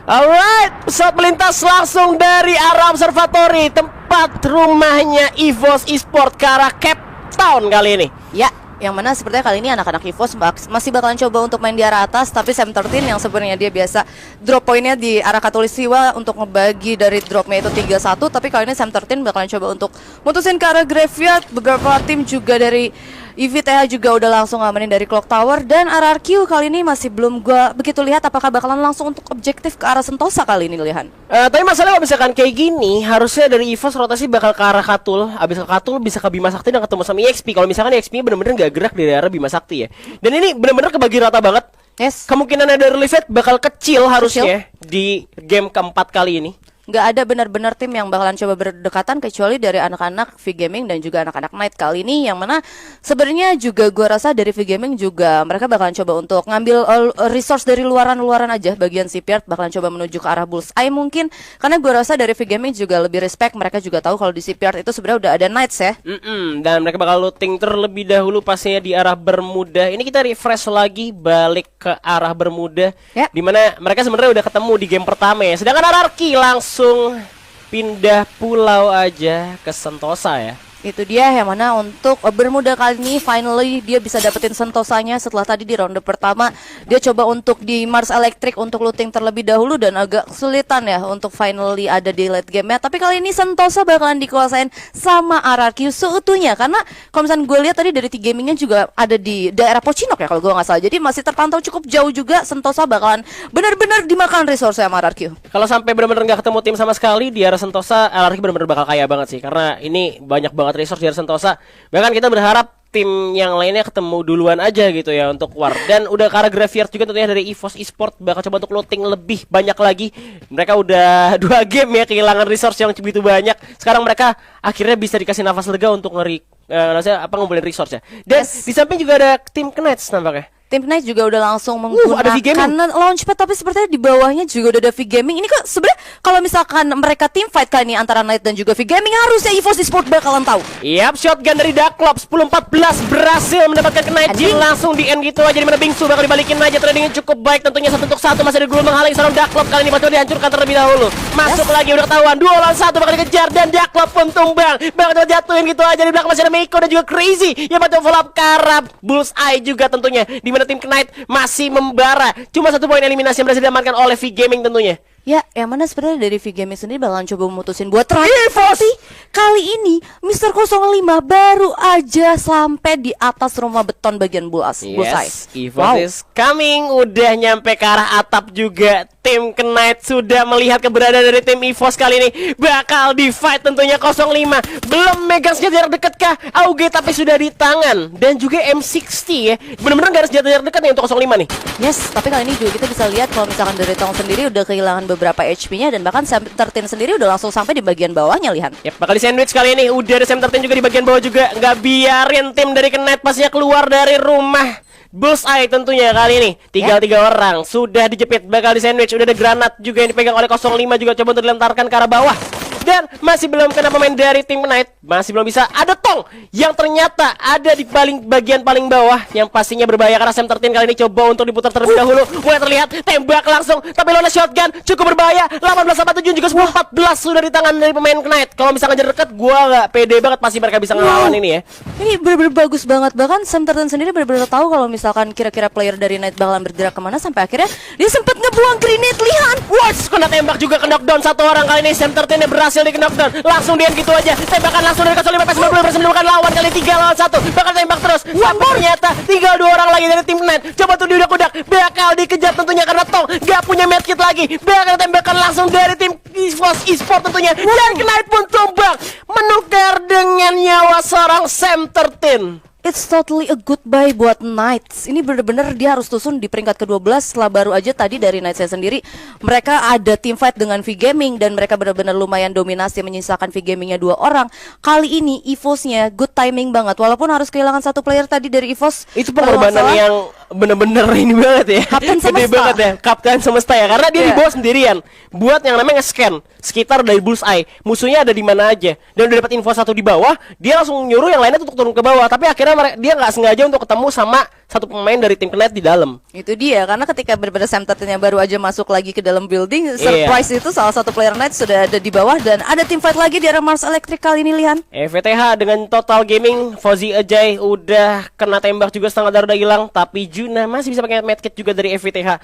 Alright, pesawat melintas langsung dari arah observatory, tempat rumahnya EVOS Esports ke arah Cape Town kali ini. Ya, yang mana sepertinya kali ini anak-anak EVOS masih bakalan coba untuk main di arah atas. Tapi Sam13 yang sebenarnya dia biasa drop poinnya di arah Katulistiwa untuk ngebagi dari dropnya itu 3-1. Tapi kali ini Sam13 bakalan coba untuk mutusin ke arah Graveyard. Beberapa tim juga dari EVTH juga udah langsung ngamanin dari Clock Tower. Dan RRQ kali ini masih belum gua begitu lihat apakah bakalan langsung untuk objektif ke arah Sentosa kali ini, Lihan. Tapi masalahnya kalau misalkan kayak gini, harusnya dari EVOS rotasi bakal ke arah Katul. Abis ke Katul bisa ke Bima Sakti dan ketemu sama EXP. Kalau misalkan EXP-nya bener-bener gak gerak dari arah Bima Sakti ya. Dan ini bener-bener kebagi rata banget. Yes. Kemungkinan ada early fight bakal kecil harusnya di game keempat kali ini. Nggak ada benar-benar tim yang bakalan coba berdekatan kecuali dari anak-anak V-Gaming dan juga anak-anak Knight kali ini, yang mana sebenarnya juga gua rasa dari V-Gaming juga mereka bakalan coba untuk ngambil resource dari luaran-luaran aja. Bagian Shipyard bakalan coba menuju ke arah Bullseye mungkin, karena gua rasa dari V-Gaming juga lebih respect, mereka juga tahu kalau di Shipyard itu sebenarnya udah ada Knights ya. Dan mereka bakal looting terlebih dahulu pastinya di arah Bermuda. Ini kita refresh lagi balik ke arah Bermuda, dimana mereka sebenarnya udah ketemu di game pertama ya. Sedangkan RRQ langsung pindah pulau aja ke Sentosa ya. Itu dia yang mana untuk Bermuda kali ini finally dia bisa dapetin Sentosanya setelah tadi di ronde pertama dia coba untuk di Mars Electric untuk looting terlebih dahulu dan agak kesulitan ya untuk finally ada di late game-nya. Tapi kali ini Sentosa bakalan dikuasain sama RRQ seutuhnya, karena kalau misalnya gue lihat tadi dari T-Gamingnya juga ada di daerah Pocinok ya kalau gue nggak salah. Jadi masih terpantau cukup jauh juga. Sentosa bakalan benar-benar dimakan resource sama RRQ. Kalau sampai benar-benar nggak ketemu tim sama sekali di arah Sentosa, RRQ benar-benar bakal kaya banget sih, karena ini banyak banget resource dari Sentosa. Bahkan kita berharap tim yang lainnya ketemu duluan aja gitu ya untuk war. Dan udah ke arah Graveyard juga tentunya dari EVOS Esports bakal coba untuk looting lebih banyak lagi. Mereka udah 2 game ya kehilangan resource yang begitu banyak. Sekarang mereka akhirnya bisa dikasih nafas lega untuk ngumpulin resource ya. Dan di samping juga ada tim Knights nampaknya. Tim Knight juga udah langsung menggunakan launchpad, tapi sepertinya di bawahnya juga udah ada V-Gaming. Ini kok sebenarnya kalau misalkan mereka tim fight kali ini antara Knight dan juga V-Gaming, harusnya EVOS Esports bakalan tahu. Yap, shotgun dari Ducklop 10-14 berhasil mendapatkan Knight Jin langsung di end gitu aja, dimana Bingsu bakal dibalikin aja. Tradingnya cukup baik tentunya 1 untuk 1, masih ada Gulung menghalangi seorang Ducklop. Kali ini bakal dihancurkan terlebih dahulu. Masuk lagi udah ketahuan 2 lawan 1 bakal dikejar dan Ducklop pun tumbang. Bakal jatuhin gitu aja. Di belakang masih ada Meiko dan juga Crazy yang bakal follow up Karab Bullseye juga tentunya, dimana tim Knight masih membara. Cuma 1 poin eliminasi yang berhasil diamankan oleh V-Gaming tentunya. Ya, yang mana sebenarnya dari V-Gaming sendiri bakalan coba memutusin buat terakhir. Tapi kali ini Mr. 05 baru aja sampai di atas rumah beton bagian Bullseye. EVOS is coming. Udah nyampe ke arah atap juga. Tim Knight sudah melihat keberadaan dari tim EVOS kali ini. Bakal di fight tentunya 05. Belum megang senjata jarak dekat kah AUG, tapi sudah di tangan. Dan juga M60 ya. Bener-bener gak ada senjata jarak dekat nih untuk 05 nih. Yes, tapi kali ini juga kita bisa lihat kalau misalkan dari Tong sendiri udah kehilangan beberapa HP-nya, dan bahkan Sam13 sendiri udah langsung sampai di bagian bawahnya, Lihan. Yap, bakal di sandwich kali ini. Udah ada Sam13 juga di bagian bawah juga. Nggak biarin tim dari Knight pastinya keluar dari rumah Bullseye tentunya kali ini. Tinggal 3 orang sudah dijepit, bakal di sandwich. Udah ada granat juga yang dipegang oleh 05 juga, coba untuk dilentarkan ke arah bawah. Dan masih belum kena pemain dari tim Knight. Masih belum bisa. Ada Tong yang ternyata ada di bagian paling bawah, yang pastinya berbahaya karena Sam13 kali ini coba untuk diputar terlebih dahulu. Mulai terlihat tembak langsung, tapi lona shotgun cukup berbahaya. 18-7 juga 10-14 sudah di tangan dari pemain Knight. Kalau misalkan jarak dekat, gua nggak pede banget pasti mereka bisa ngelawan ini ya. Ini bener-bener bagus banget. Bahkan Sam13 sendiri bener-bener tahu kalau misalkan kira-kira player dari Knight bakalan bergerak kemana, sampai akhirnya dia sempat ngebuang grenade, Lihan. Kena tembak juga, ke knockdown 1 orang kali ini. Sam13 yang berhasil di knockdown. Langsung dia gitu aja. Tembakan langsung dari 05 PS 90 berhasil menemukan lawan kali 3 lawan 1. Bakal tembak terus. Sampai ternyata tinggal 2 orang lagi dari tim Knight. Coba tuh diudak-udak. Bakal dikejar tentunya karena Tong gak punya medkit lagi. Bakal tembakan langsung dari tim EVOS Esports tentunya. Dan Knight pun tumbang, menukar dengan nyawa seorang Sam13. It's totally a goodbye buat Knights. Ini bener-bener dia harus tusun di peringkat ke-12 setelah baru aja tadi dari Knights saya sendiri. Mereka ada team fight dengan V-Gaming dan mereka bener-bener lumayan dominasi menyisakan V-Gamingnya 2 orang. Kali ini EVOS-nya good timing banget. Walaupun harus kehilangan 1 player tadi dari EVOS. Itu pengorbanan yang bener-bener ini banget ya. Kapten semesta. Gede banget ya, Kapten semesta ya. Karena dia dibawa sendirian buat yang namanya nge-scan sekitar dari Bullseye. Musuhnya ada di mana aja. Dan udah dapat info 1 di bawah, dia langsung nyuruh yang lainnya untuk turun ke bawah. Tapi akhirnya dia nggak sengaja untuk ketemu sama satu pemain dari tim Knight di dalam. Itu dia, karena ketika benar-benar Sam 13 yang baru aja masuk lagi ke dalam building, surprise itu salah satu player Knight sudah ada di bawah dan ada tim fight lagi di arah Mars Electric kali ini, Lihan. EVTH dengan Total Gaming, Fauzi Ajay udah kena tembak juga, setengah darah udah hilang, tapi Juna masih bisa pakai medkit juga dari EVTH.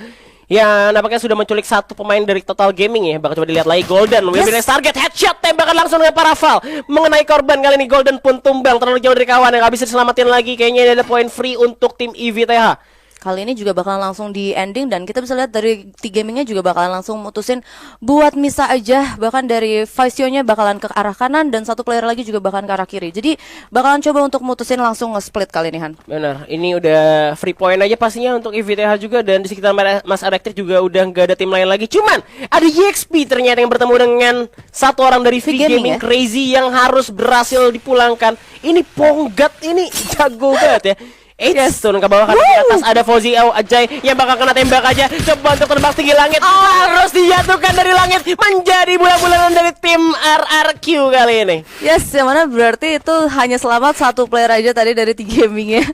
Ya, nampaknya sudah menculik satu pemain dari Total Gaming ya. Bakal coba dilihat lagi Golden. Yes. Target headshot, tembakan langsung dengan Parafal mengenai korban. Kali ini Golden pun tumbang terlalu jauh dari kawan yang gak bisa diselamatin lagi. Kayaknya ini ada poin free untuk tim EVTH. Kali ini juga bakalan langsung di ending dan kita bisa lihat dari T-Gamingnya juga bakalan langsung mutusin buat misa aja. Bahkan dari Vicio-nya bakalan ke arah kanan dan satu player lagi juga bakalan ke arah kiri. Jadi bakalan coba untuk mutusin langsung nge-split kali ini, Han. Benar, ini udah free point aja pastinya untuk EVTH juga. Dan di sekitar Mas Electric juga udah nggak ada tim lain lagi. Cuman ada EXP ternyata yang bertemu dengan satu orang dari V-Gaming ya? Crazy yang harus berhasil dipulangkan. Ini Ponggat ini jago banget ya. Turun ke bawah karena di atas ada Fauzi Ajay yang bakal kena tembak aja. Coba untuk terbang tinggi langit, harus dijatuhkan dari langit menjadi bulan-bulanan dari tim RRQ kali ini. Yes, yang mana berarti itu hanya selamat satu player aja tadi dari T-Gaming ya.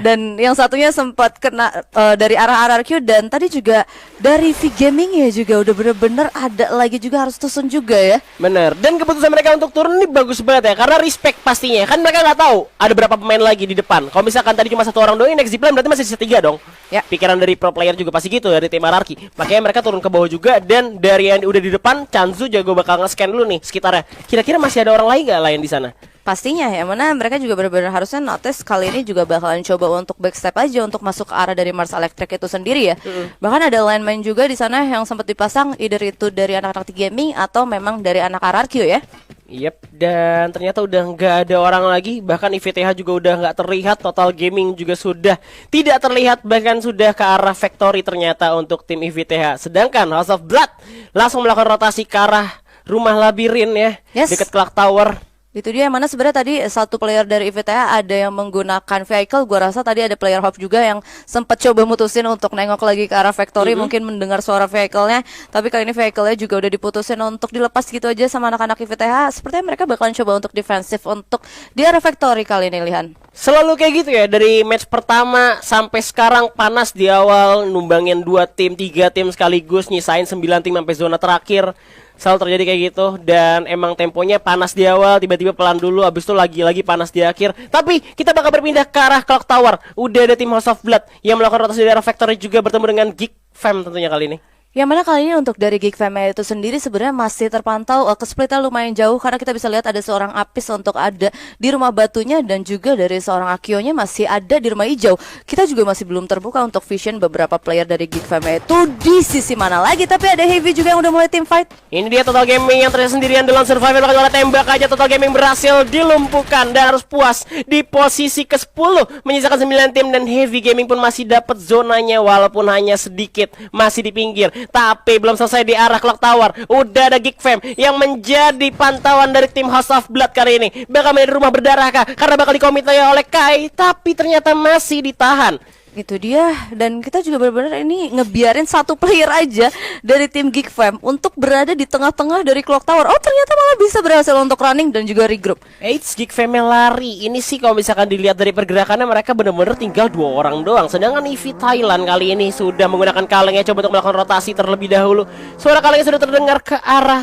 Dan yang satunya sempat kena dari arah RRQ dan tadi juga dari V-Gaming ya juga udah bener-bener ada lagi juga harus tusun juga ya. Bener, dan keputusan mereka untuk turun ini bagus banget ya, karena respect pastinya. Kan mereka nggak tahu ada berapa pemain lagi di depan. Kalau misalkan tadi cuma satu orang doang, next zipline berarti masih sisa 3 dong. Ya. Pikiran dari pro player juga pasti gitu dari tim RRQ. Makanya mereka turun ke bawah juga, dan dari yang udah di depan Chanzu jago bakal nge-scan dulu nih sekitarnya. Kira-kira masih ada orang lain nggak lain di sana? Pastinya ya, mana mereka juga benar-benar harusnya notice kali ini juga bakalan coba untuk backstep aja untuk masuk ke arah dari Mars Electric itu sendiri ya. Bahkan ada lineman juga di sana yang sempat dipasang, either itu dari anak-anak T-Gaming atau memang dari anak RRQ ya. Yep, dan ternyata udah nggak ada orang lagi. Bahkan IVTH juga udah nggak terlihat. Total Gaming juga sudah tidak terlihat, bahkan sudah ke arah factory ternyata untuk tim IVTH. Sedangkan House of Blood langsung melakukan rotasi ke arah rumah labirin ya, dekat Clock Tower. Itu dia, mana sebenarnya tadi satu player dari IVTH ada yang menggunakan vehicle. Gua rasa tadi ada player hop juga yang sempat coba mutusin untuk nengok lagi ke arah factory, mungkin mendengar suara vehicle-nya. Tapi kali ini vehicle-nya juga udah diputusin untuk dilepas gitu aja sama anak-anak IVTH. Sepertinya mereka bakalan coba untuk defensif untuk di arah factory kali ini, Lihan. Selalu kayak gitu ya, dari match pertama sampai sekarang panas di awal, numbangin 2 tim, 3 tim sekaligus, nyisain 9 tim sampai zona terakhir. Selalu terjadi kayak gitu, dan emang temponya panas di awal, tiba-tiba pelan dulu, abis itu lagi-lagi panas di akhir. Tapi kita bakal berpindah ke arah Clock Tower. Udah ada tim House of Blood yang melakukan rotasi di arah factory juga, bertemu dengan Geek Fam tentunya kali ini. Yang mana kali ini untuk dari Geek Fam itu sendiri sebenarnya masih terpantau kesplitnya lumayan jauh, karena kita bisa lihat ada seorang Apis untuk ada di rumah batunya dan juga dari seorang Akio-nya masih ada di rumah hijau. Kita juga masih belum terbuka untuk vision beberapa player dari Geek Fam itu di sisi mana lagi, tapi ada Heavy juga yang udah mulai team fight. Ini dia Total Gaming yang ternyata sendirian dalam survival, bakal tembak aja. Total Gaming berhasil dilumpuhkan dan harus puas di posisi ke-10 menyisakan 9 tim, dan Heavy Gaming pun masih dapat zonanya walaupun hanya sedikit, masih di pinggir. Tapi belum selesai di arah Clock Tower. Udah ada Geek Fam yang menjadi pantauan dari tim House of Blood kali ini. Bakal menjadi rumah berdarah kah? Karena bakal dikomit oleh Kai, tapi ternyata masih ditahan. Itu dia, dan kita juga benar-benar ini ngebiarin satu player aja dari tim Geek Fam untuk berada di tengah-tengah dari Clock Tower. Oh, ternyata malah bisa berhasil untuk running dan juga regroup. Geek Fam lari. Ini sih kalau misalkan dilihat dari pergerakannya, mereka benar-benar tinggal 2 orang doang. Sedangkan EV Thailand kali ini sudah menggunakan kalengnya, coba untuk melakukan rotasi terlebih dahulu. Suara kalengnya sudah terdengar ke arah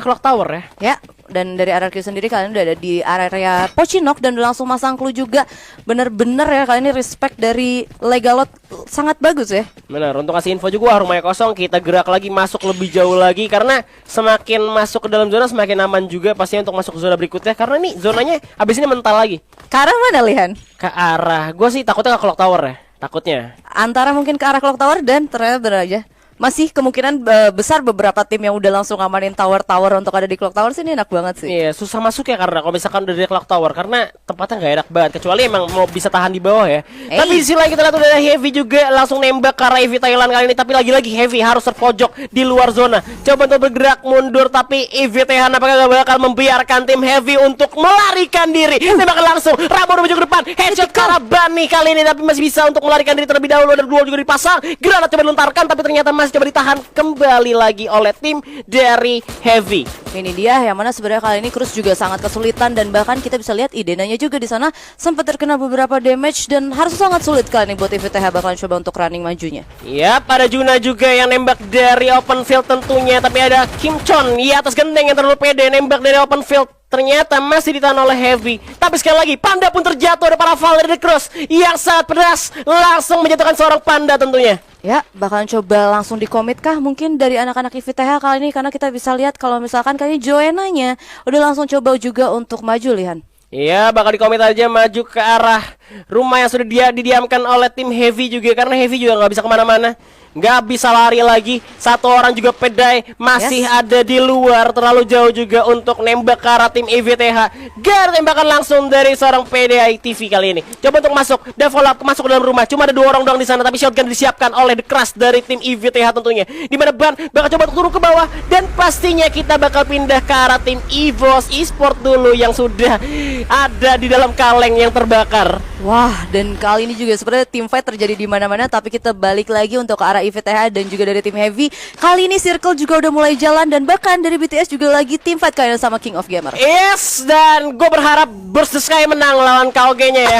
Clock Tower ya. Ya, dan dari RRQ sendiri kalian udah ada di area Pochinok dan langsung masang clue juga. Bener-bener ya, kali ini respect dari Legalot sangat bagus ya. Benar, untuk kasih info juga rumahnya kosong, kita gerak lagi masuk lebih jauh lagi, karena semakin masuk ke dalam zona semakin aman juga pastinya untuk masuk ke zona berikutnya, karena nih zonanya abis ini mental lagi. Ke arah mana, Lihan? Ke arah, gue sih takutnya ke Clock Tower ya, takutnya. Antara mungkin ke arah Clock Tower dan ternyata bener aja. Masih kemungkinan besar beberapa tim yang udah langsung ngamanin tower-tower untuk ada di Clock Tower sih, ini enak banget sih. Iya, susah masuk ya karena kalau misalkan udah di Clock Tower, karena tempatnya nggak enak banget, kecuali emang mau bisa tahan di bawah ya. Tapi di sisi lain kita lihat udah ada Heavy juga langsung nembak ke arah Heavy Thailand kali ini, tapi lagi-lagi Heavy harus terpojok di luar zona. Coba untuk bergerak mundur, tapi EVTH apakah gak bakal membiarkan tim Heavy untuk melarikan diri. Tembakan langsung, Rambo menuju ke depan, headshot ke arah Bani kali ini, tapi masih bisa untuk melarikan diri terlebih dahulu. Ada dua juga dipasang, granat coba dilontarkan, tapi ternyata masih coba ditahan kembali lagi oleh tim dari Heavy. Ini dia yang mana sebenarnya kali ini Cruz juga sangat kesulitan dan bahkan kita bisa lihat Idenanya juga di sana sempat terkena beberapa damage dan harus sangat sulit kali ini buat IVTH bakalan coba untuk running majunya. Ya, pada Juna juga yang nembak dari open field tentunya, tapi ada Kim Chon di atas gendeng yang terlalu pede nembak dari open field. Ternyata masih ditahan oleh Heavy. Tapi sekali lagi Panda pun terjatuh. Ada para Val dari The Cross yang sangat pedas, langsung menjatuhkan seorang Panda tentunya. Ya, bakalan coba langsung dikomit kah mungkin dari anak-anak IVTH kali ini, karena kita bisa lihat kalau misalkan kali ini Joanna-nya udah langsung coba juga untuk maju, Lihan. Iya, bakal dikomit aja maju ke arah rumah yang sudah didiamkan oleh tim Heavy juga, karena Heavy juga nggak bisa kemana-mana, nggak bisa lari lagi. Satu orang juga Pedai masih ada di luar, terlalu jauh juga untuk nembak ke arah tim EVTH. Gak ada tembakan langsung dari seorang PDI TV kali ini. Coba untuk masuk dan follow up masuk ke dalam rumah. Cuma ada 2 orang doang di sana, tapi shotgun disiapkan oleh The Crush dari tim EVTH tentunya. Dimana Ban bakal coba turun ke bawah, dan pastinya kita bakal pindah ke arah tim EVOS Esport dulu yang sudah ada di dalam kaleng yang terbakar. Wah, dan kali ini juga sebenarnya team fight terjadi di mana-mana, tapi kita balik lagi untuk ke arah IVTH dan juga dari tim Heavy. Kali ini Circle juga udah mulai jalan dan bahkan dari BTS juga lagi team fight kalian sama King of Gamer. Yes, dan gue berharap Burst the Sky menang lawan KOG-nya ya.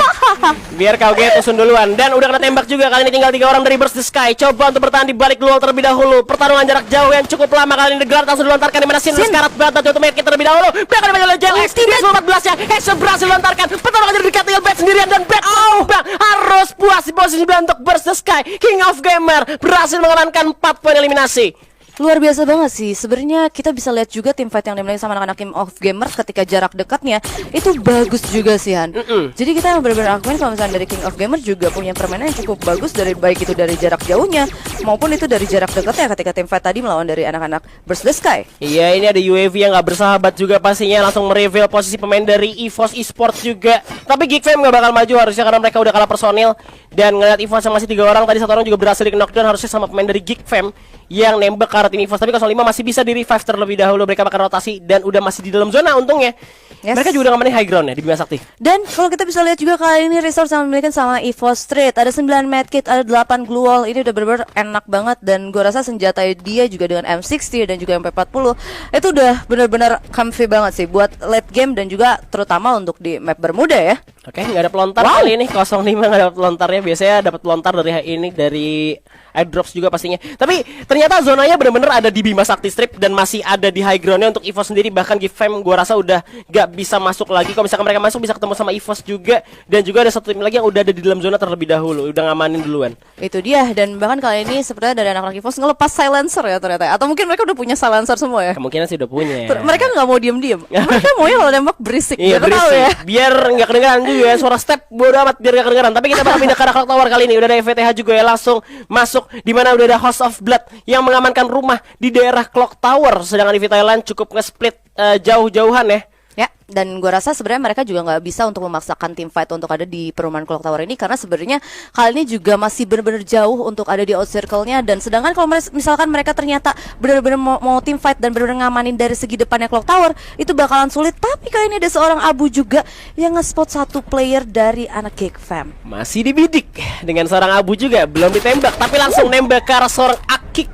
Biar KOG tusun duluan. Dan udah kena tembak juga, kali ini tinggal 3 orang dari Burst the Sky. Coba untuk bertahan di balik luar terlebih dahulu. Pertarungan jarak jauh yang cukup lama kali ini. The Guard langsung dilontarkan di mana Sin sekarat bata untuk make terlebih dahulu. Bahkan di mana JLX di 14 ya. Headshot berhasil dilontarkan. Pertarungan jadi dekat tinggal Bat sendirian dan Bat bang harus puas di posisi 9 untuk Burst the Sky. King of Gamer berhasil mengamankan 4 poin eliminasi. Luar biasa banget sih. Sebenarnya kita bisa lihat juga tim fight yang dimiliki sama anak-anak King of Gamers ketika jarak dekatnya itu bagus juga sih, Han. Jadi kita yang benar-benar akuin kalau misalnya dari King of Gamers juga punya permainan yang cukup bagus, dari baik itu dari jarak jauhnya maupun itu dari jarak dekatnya ketika tim fight tadi melawan dari anak-anak Burst the Sky. Iya, ini ada UAV yang gak bersahabat juga pastinya, langsung mereveal posisi pemain dari EVOS Esport juga. Tapi Geekfam gak bakal maju harusnya karena mereka udah kalah personil. Dan ngeliat EVOS yang masih 3 orang, tadi 1 orang juga berhasil di knockdown harusnya sama pemain dari Geekfam yang nembak ke arah tim EVOS. Tapi 05 masih bisa di revive terlebih dahulu, mereka bakal rotasi dan udah masih di dalam zona untungnya. Mereka juga udah ngamanin high ground ya di Bima Sakti. Dan kalau kita bisa lihat juga kali ini resource yang dimiliki sama EVOS Street, ada 9 medkit, ada 8 glue wall. Ini udah bener-bener enak banget dan gue rasa senjata dia juga dengan M60 dan juga MP40 itu udah bener-bener comfy banget sih buat late game dan juga terutama untuk di map Bermuda ya. Oke, nggak ada pelontar kali ini. 05 nggak dapat pelontarnya. Biasanya dapat pelontar dari ini dari airdrops juga pastinya. Tapi ternyata zonanya benar-benar ada di Bima Sakti Strip dan masih ada di high groundnya untuk EVOS sendiri. Bahkan Geekfam gua rasa udah nggak bisa masuk lagi. Kalau misalkan mereka masuk bisa ketemu sama EVOS juga. Dan juga ada satu tim lagi yang udah ada di dalam zona terlebih dahulu, udah ngamanin duluan. Itu dia. Dan bahkan kali ini sebenarnya dari anak-anak EVOS ngelepas silencer ya ternyata. Atau mungkin mereka udah punya silencer semua ya. Kemungkinan sih udah punya. Mereka nggak mau diem-diem. Mereka maunya kalau nembak berisik. Iya, berisik. Ya. Biar nggak kedengeran juga suara step bodo amat, biar nggak kedengeran. Tapi kita bakal pindah ke arah Clock Tower kali ini. Udah ada EVTH juga ya langsung masuk, di mana udah ada House of Blood yang mengamankan rumah di daerah Clock Tower. Sedangkan EV Thailand cukup nge-split jauh-jauhan ya. Ya, dan gue rasa sebenarnya mereka juga nggak bisa untuk memaksakan tim fight untuk ada di perumahan Clock Tower ini karena sebenarnya kali ini juga masih benar-benar jauh untuk ada di out circle-nya. Dan sedangkan kalau misalkan mereka ternyata benar-benar mau tim fight dan benar-benar ngamanin dari segi depannya Clock Tower, itu bakalan sulit. Tapi kali ini ada seorang Abu juga yang nge-spot satu player dari anak Geekfam. Masih dibidik dengan seorang Abu juga, belum ditembak tapi langsung nembak ke arah seorang Akik,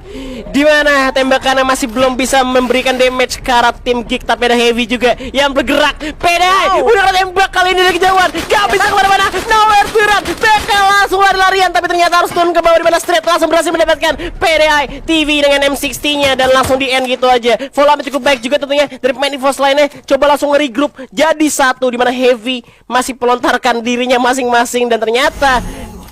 di mana tembakannya masih belum bisa memberikan damage ke arah tim Geek. Tapi ada Heavy juga yang bergerak. Pedai udah ketembak kali ini dari kejauhan, gak bisa kemana-mana. Nowhere to run. PK langsung lari-larian, tapi ternyata harus turun ke bawah, di mana Straight langsung berhasil mendapatkan PDI TV dengan M60-nya dan langsung di end gitu aja. Follow up cukup baik juga tentunya dari pemain EVOS lainnya. Coba langsung regroup jadi satu, di mana Heavy masih pelontarkan dirinya masing-masing dan ternyata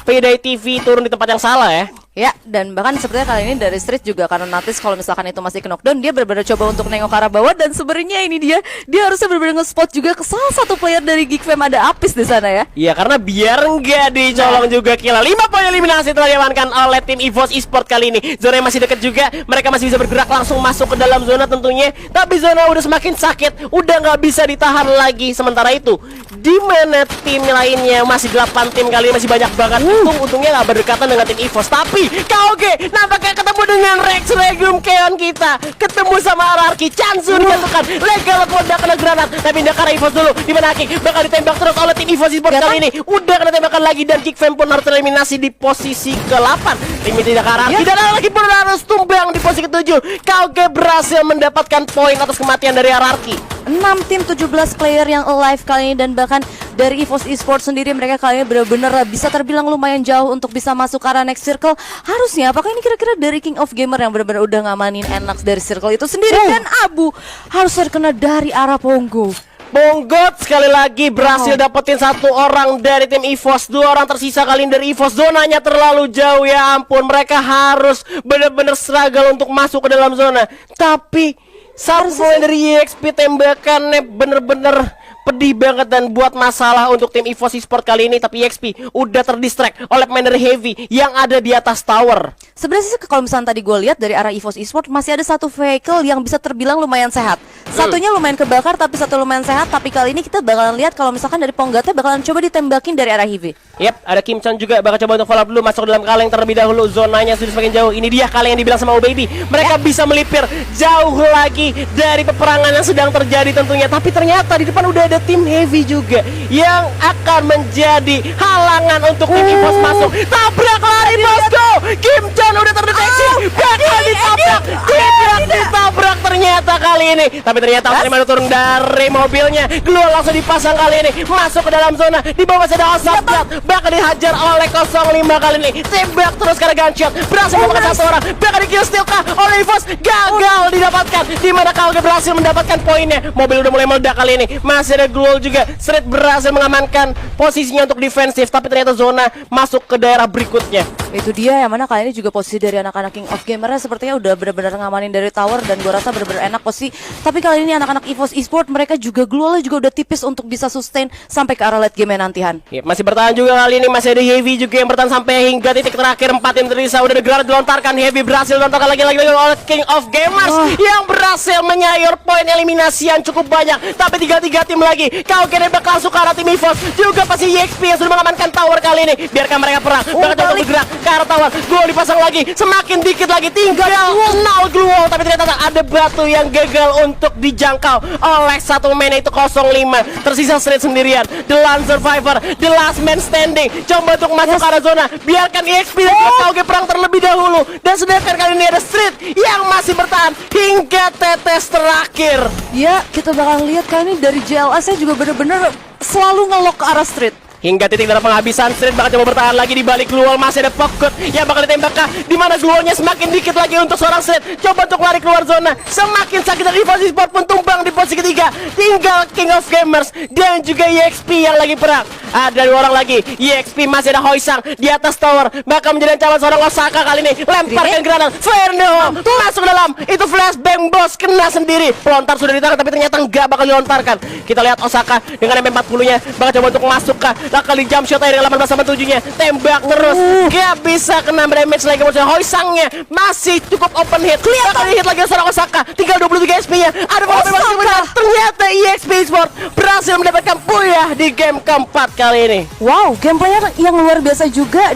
PDI TV turun di tempat yang salah ya. Ya, dan bahkan sepertinya kali ini dari Street juga karena notice kalau misalkan itu masih ke knockdown, dia benar-benar coba untuk nengok ke arah bawah. Dan sebenarnya ini dia harusnya benar-benar nge-spot juga ke salah satu player dari Geekfam, ada Apis di sana ya. Iya, karena biar nggak dicolong juga kila 5 poin eliminasi telah diamankan oleh tim EVOS Esport kali ini. Zona yang masih dekat juga, mereka masih bisa bergerak langsung masuk ke dalam zona tentunya. Tapi zona udah semakin sakit, udah nggak bisa ditahan lagi. Sementara itu, di mana tim lainnya masih 8 tim kali ini masih banyak banget. Untungnya nggak berdekatan dengan tim EVOS. Tapi KOG nampaknya ketemu dengan Rex Regum Keon kita. Ketemu sama Ararki. Chansu dijatuhkan. Legal Ponda kena granat. Tapi Dakara EVOS dulu. Dimana King bakal ditembak terus oleh tim EVOS Esports kali ini. Udah kena tembakan lagi dan Kick Fam pun harus tereliminasi di posisi ke-8. Tim ini Dakara tidak ada lagi pun harus tumbang di posisi ke-7. KOG berhasil mendapatkan poin atas kematian dari Ararki. 6 tim 17 player yang alive kali ini, dan bahkan dari EVOS Esports sendiri mereka kali ini benar-benar bisa terbilang lumayan jauh untuk bisa masuk ke arah next circle. Harusnya apakah ini kira-kira dari King of Gamer yang benar-benar udah ngamanin enak dari circle itu sendiri, dan Abu harus terkena dari arah Pongo. Bonggot sekali lagi berhasil dapetin satu orang dari tim EVOS. 2 orang tersisa kali ini dari EVOS. Zonanya terlalu jauh, ya ampun. Mereka harus benar-benar struggle untuk masuk ke dalam zona. Tapi satu poin dari EXP tembakannya bener-bener pedih banget dan buat masalah untuk tim EVOS Esports kali ini. Tapi EXP udah terdistract oleh pemain dari Heavy yang ada di atas tower. Sebenarnya sih kalau misalnya tadi gue lihat dari arah EVOS Esports masih ada satu vehicle yang bisa terbilang lumayan sehat. Satunya lumayan kebakar tapi satu lumayan sehat. Tapi kali ini kita bakalan lihat kalau misalkan dari Ponggate bakalan coba ditembakin dari arah Heavy. Yep, ada Kim Chan juga bakal coba untuk follow up dulu, masuk ke dalam kaleng terlebih dahulu. Zonanya sudah semakin jauh. Ini dia kaleng yang dibilang sama Baby. Mereka bisa melipir jauh lagi dari peperangan yang sedang terjadi tentunya. Tapi ternyata di depan udah ada tim Heavy juga yang akan menjadi halangan untuk tim EVOS masuk. Tabrak lari bosku. Kim Chan udah terdeteksi. Bakal ditabrak. Tidak ditabrak ternyata kali ini. Tapi ternyata Ultimate turun dari mobilnya. Glual langsung dipasang kali ini. Masuk ke dalam zona. Di bawah ada Osapjat. Bakal dihajar oleh 05 kali ini. Tembak terus karena gunshot. Berhasil mendapatkan satu orang. Bakal di kill steal kah oleh EVOS. Gagal didapatkan. Dimana KOG berhasil mendapatkan poinnya. Mobil udah mulai meledak kali ini. Masih ada Glual juga. Street berhasil mengamankan posisinya untuk defensif. Tapi ternyata zona masuk ke daerah berikutnya. Itu dia yang mana kali ini juga posisi dari anak-anak King of Gamernya sepertinya udah benar-benar ngamanin dari tower, dan gue rasa benar-benar enak posisi. Tapi kali ini anak-anak EVOS Esports mereka juga Glualnya juga udah tipis untuk bisa sustain sampai ke arah late game nantian. Yep, masih bertahan juga kali ini. Masih ada Heavy juga yang bertahan sampai hingga titik terakhir. 4 tim tersisa. Udah ada granat dilontarkan. Heavy berhasil dilontarkan lagi oleh King of Gamers yang berhasil menyayur poin eliminasi yang cukup banyak. Tapi 3 tim lagi. KOG nembak langsung ke arah tim EVOS. Juga pasti EXP yang sudah mengamankan tower kali ini. Biarkan mereka perang. Bakal coba bergerak ke arah tower. Glual dipasang lagi. Semakin dikit lagi. Tinggal 0 Glual. Tapi ternyata ada batu yang gagal untuk dijangkau oleh satu main, itu 05. Tersisa Street sendirian. The lone survivor, the last man standing. Coba untuk masuk ke arah zona. Biarkan EXP dan KOG perang terlebih dahulu. Dan sedangkan kali ini ada Street yang masih bertahan hingga tetes terakhir. Ya, kita bakal lihat kali ini dari JLS-nya juga bener-bener selalu ngelok ke arah Street. Hingga titik dalam penghabisan. Street bakal coba bertahan lagi di balik Glual. Masih ada Pocket yang bakal ditembak kah? Dimana Glualnya semakin dikit lagi untuk seorang Street. Coba untuk lari keluar zona. Semakin sakit dari EVOS Esports pun tumbang di posisi ketiga. Tinggal King of Gamers dan juga EXP yang lagi perang. Ada 2 orang lagi. EXP masih ada Hoisang di atas tower. Bakal menjadi calon seorang Osaka kali ini. Lemparkan granat. Flare masuk ke dalam. Itu flashbang bos. Kena sendiri. Pelontar sudah ditangkap tapi ternyata enggak bakal dilontarkan. Kita lihat Osaka dengan MP40-nya. Bakal coba untuk masuk kah? Bakal di jump shot aja dengan 18 sama 7-nya. Tembak terus. Gak bisa kena damage lagi. Maksudnya Hoisangnya masih cukup open hit. Bakal di hit lagi seorang Osaka. Tinggal 23 SP-nya. Ada Osaka. Ternyata EXP Esports berhasil mendapatkan puyah di game keempat kali ini. Wow, gameplaynya yang luar biasa juga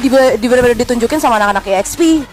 ditunjukin sama anak-anak EXP.